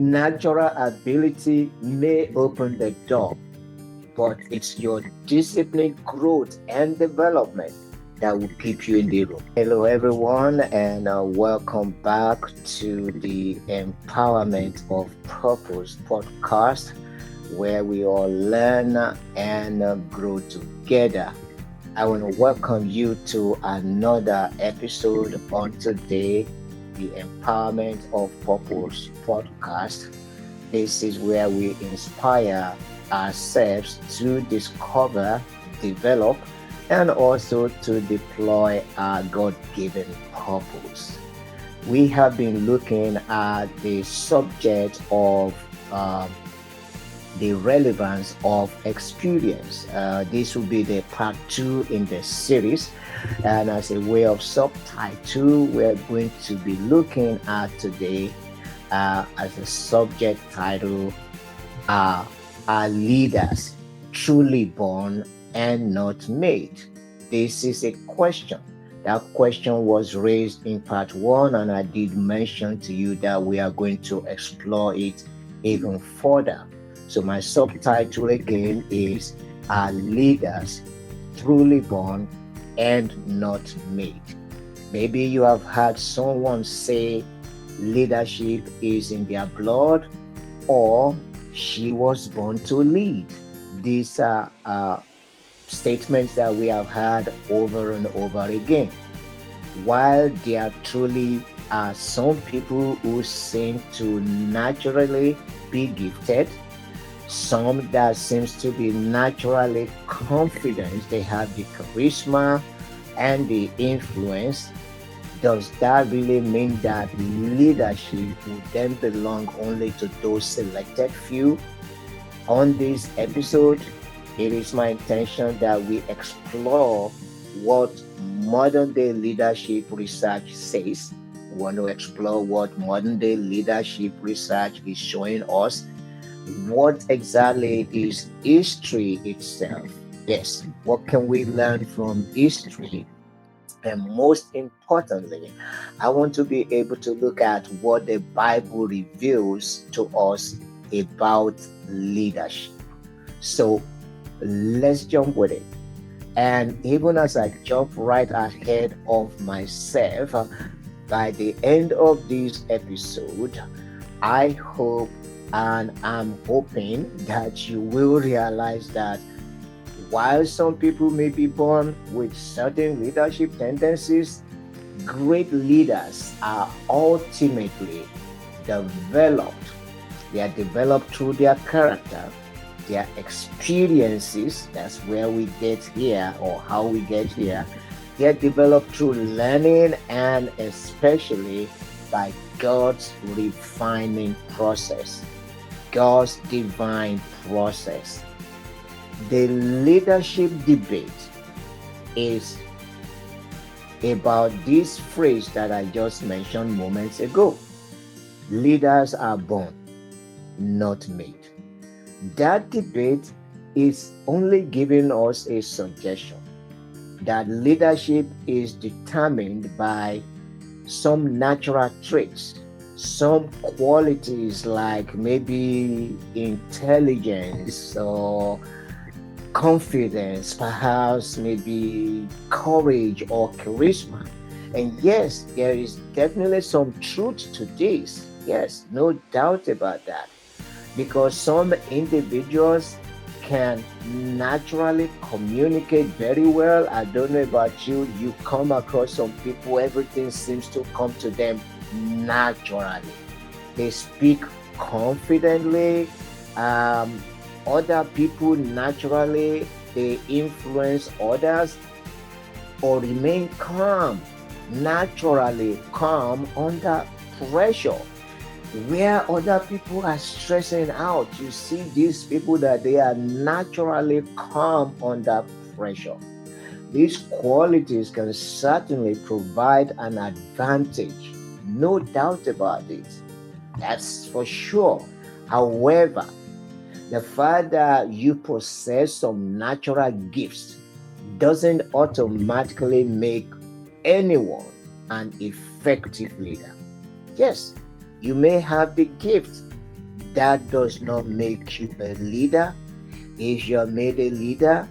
Natural ability may open the door, but it's your disciplined growth and development that will keep you in the room. Hello, everyone, and welcome back to the Empowerment of Purpose podcast, where we all learn and grow together. I want to welcome you to another episode on today, the Empowerment of Purpose podcast. This is where we inspire ourselves to discover, develop, and also to deploy our God given purpose. We have been looking at the subject of the relevance of experience. This will be the part two in the series. And as a way of subtitle, we're going to be looking at today as a subject title, uh, Are leaders truly born and not made? This is a question. That question was raised in part one, and I did mention to you that we are going to explore it even further. So, my subtitle again is Are leaders truly born and not made? Maybe you have heard someone say leadership is in their blood, or she was born to lead. These are statements that we have heard over and over again. While there truly are some people who seem to naturally be gifted, some that seems to be naturally confident, they have the charisma and the influence. Does that really mean that leadership will then belong only to those selected few? On this episode, it is my intention that we explore what modern day leadership research says. We want to explore what modern day leadership research is showing us. What exactly is history itself? Yes, what can we learn from history? And most importantly, I want to be able to look at what the Bible reveals to us about leadership. So let's jump with it. And even as I jump right ahead of myself, by the end of this episode, I hope and I'm hoping that you will realize that while some people may be born with certain leadership tendencies, great leaders are ultimately developed. They are developed through their character, their experiences. That's where we get here or how we get here. They are developed through learning and especially by God's refining process, God's divine process. The leadership debate is about this phrase that I just mentioned moments ago. Leaders are born, not made. That debate is only giving us a suggestion that leadership is determined by some natural traits, some qualities like maybe intelligence or confidence, perhaps maybe courage or charisma. And yes, there is definitely some truth to this. Yes, no doubt about that. Because some individuals can naturally communicate very well. I don't know about you, you come across some people, everything seems to come to them naturally. They speak confidently. Um, Other people naturally they influence others or remain calm, naturally calm under pressure. Where other people are stressing out, you see these people that they are naturally calm under pressure. These qualities can certainly provide an advantage, no doubt about it. That's for sure. However, the fact that you possess some natural gifts doesn't automatically make anyone an effective leader. Yes, you may have the gift, that does not make you a leader. If you're made a leader,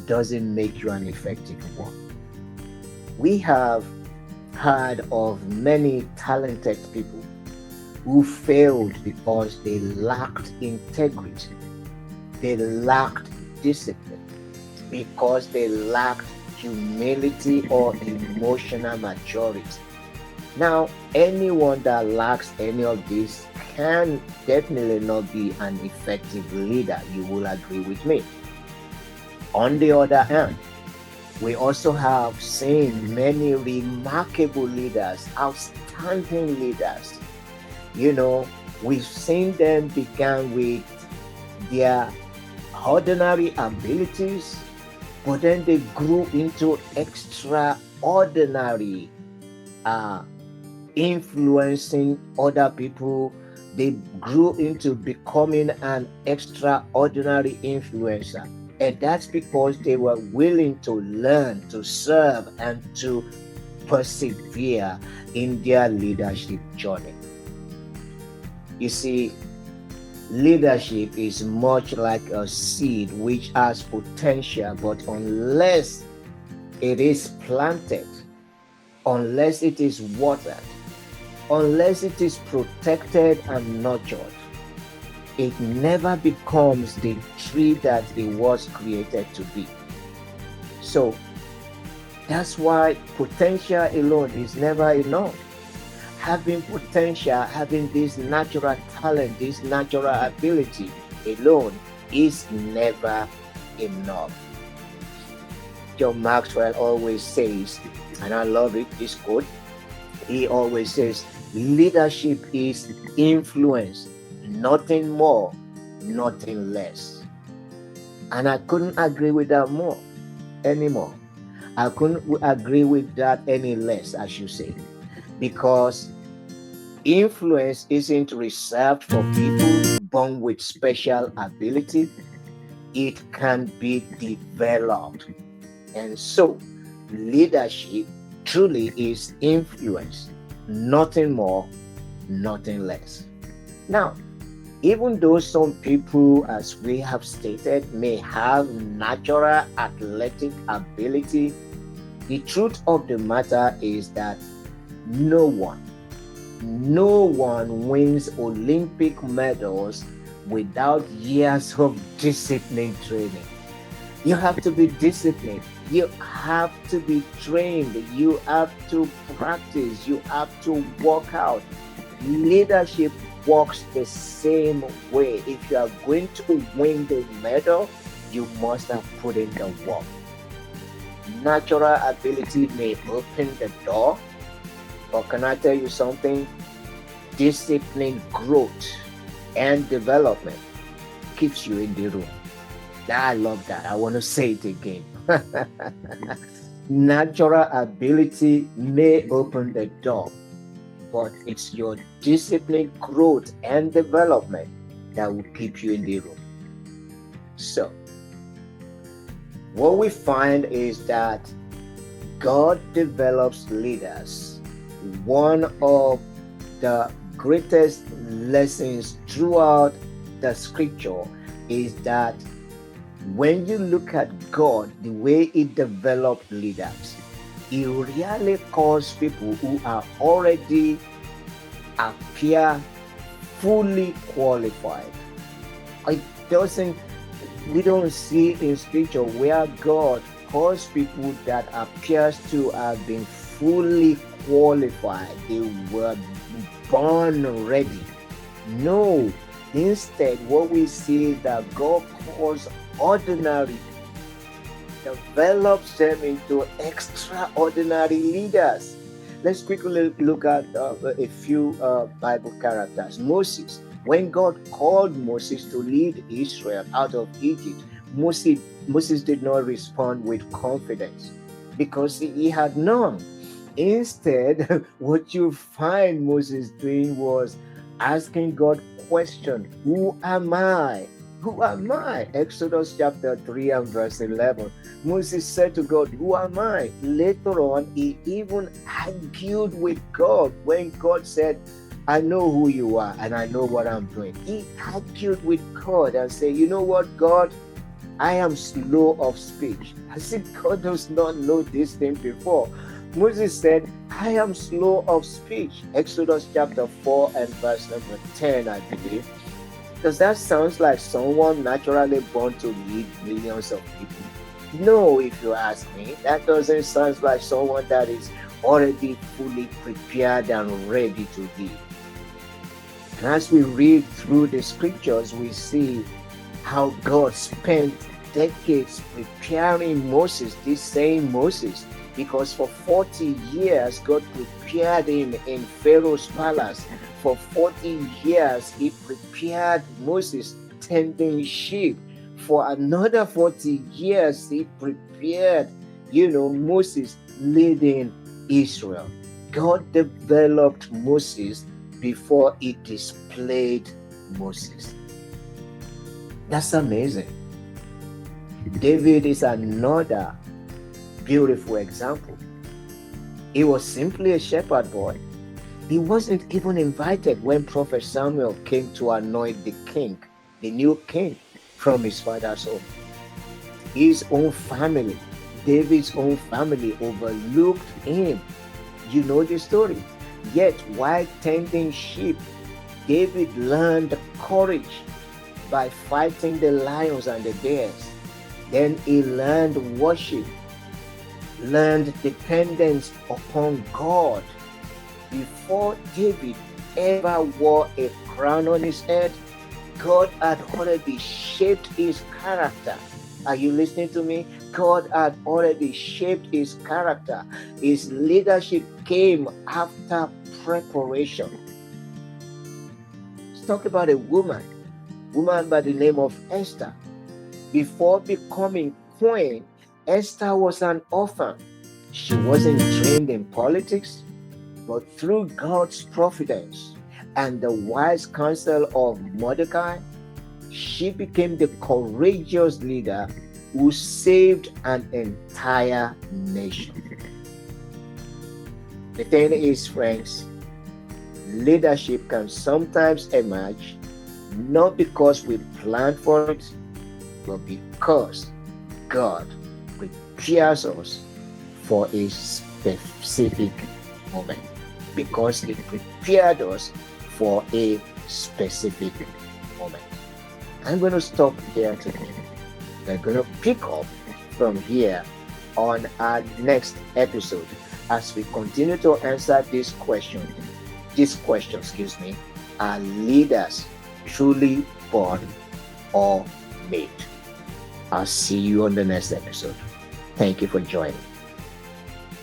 doesn't make you an effective one. We have heard of many talented people who failed because they lacked integrity, they lacked discipline, because they lacked humility or emotional maturity. Now, anyone that lacks any of these can definitely not be an effective leader. You will agree with me. On the other hand, we also have seen many remarkable leaders, outstanding leaders. You know, we've seen them begin with their ordinary abilities, but then they grew into extraordinary uh, influencing other people. They grew into becoming an extraordinary influencer. And that's because they were willing to learn, to serve, and to persevere in their leadership journey. You see, leadership is much like a seed which has potential, but unless it is planted, unless it is watered, unless it is protected and nurtured, it never becomes the tree that it was created to be. So that's why potential alone is never enough. Having potential, having this natural talent, this natural ability alone is never enough. John Maxwell always says, and I love it, this quote, he always says, leadership is influence, nothing more, nothing less. And I couldn't agree with that more anymore. I couldn't agree with that any less, I should say, because influence isn't reserved for people born with special ability. It can be developed. And so, leadership truly is influence, nothing more, nothing less. Now, even though some people, as we have stated, may have natural athletic ability, the truth of the matter is that no one, no one wins Olympic medals without years of disciplined training. You have to be disciplined. You have to be trained. You have to practice. You have to work out. Leadership works the same way. If you are going to win the medal, you must have put in the work. Natural ability may open the door, but can I tell you something? Discipline, growth, and development keeps you in the room. I love that. I want to say it again. Natural ability may open the door, but it's your discipline, growth, and development that will keep you in the room. So, what we find is that God develops leaders. One of the greatest lessons throughout the scripture is that when you look at God, the way He developed leaders, He really calls people who are already appear fully qualified. It doesn't, we don't see in scripture where God calls people that appears to have been fully qualified. They were born ready. No, instead, what we see is that God calls ordinary, develops them into extraordinary leaders. Let's quickly look at a few Bible characters. Moses, when God called Moses to lead Israel out of Egypt, Moses did not respond with confidence because he had none. Instead, what you find Moses doing was asking God question, who am I? Who am I? Exodus chapter 3 and verse 11. Moses said to God, who am I? Later on, he even argued with God when God said, I know who you are and I know what I'm doing. He argued with God and said, you know what, God, I am slow of speech. As if God does not know this thing before. Moses said, I am slow of speech. Exodus chapter 4 and verse number 10, I believe. Does that sound like someone naturally born to lead millions of people? No, if you ask me. That doesn't sound like someone that is already fully prepared and ready to lead. And as we read through the scriptures, we see how God spent decades preparing Moses, this same Moses, because for 40 years God prepared him in Pharaoh's palace. For 40 years he prepared Moses tending sheep. For another 40 years he prepared, Moses leading Israel. God developed Moses before he displayed Moses. That's amazing. David is another beautiful example. He was simply a shepherd boy. He wasn't even invited when Prophet Samuel came to anoint the king, the new king, from his father's home. His own family, David's own family, overlooked him. You know the story. Yet, while tending sheep, David learned courage by fighting the lions and the bears. Then he learned worship, learned dependence upon God. Before David ever wore a crown on his head, God had already shaped his character. Are you listening to me? God had already shaped his character. His leadership came after preparation. Let's talk about a woman by the name of Esther. Before becoming queen, Esther was an orphan. She wasn't trained in politics, but through God's providence and the wise counsel of Mordecai, she became the courageous leader who saved an entire nation. The thing is, friends, leadership can sometimes emerge not because we planned for it, but because God prepares us for a specific moment. Because He prepared us for a specific moment. I'm going to stop here today. We're going to pick up from here on our next episode as we continue to answer this question. Are leaders truly born or made? I'll see you on the next episode. Thank you for joining.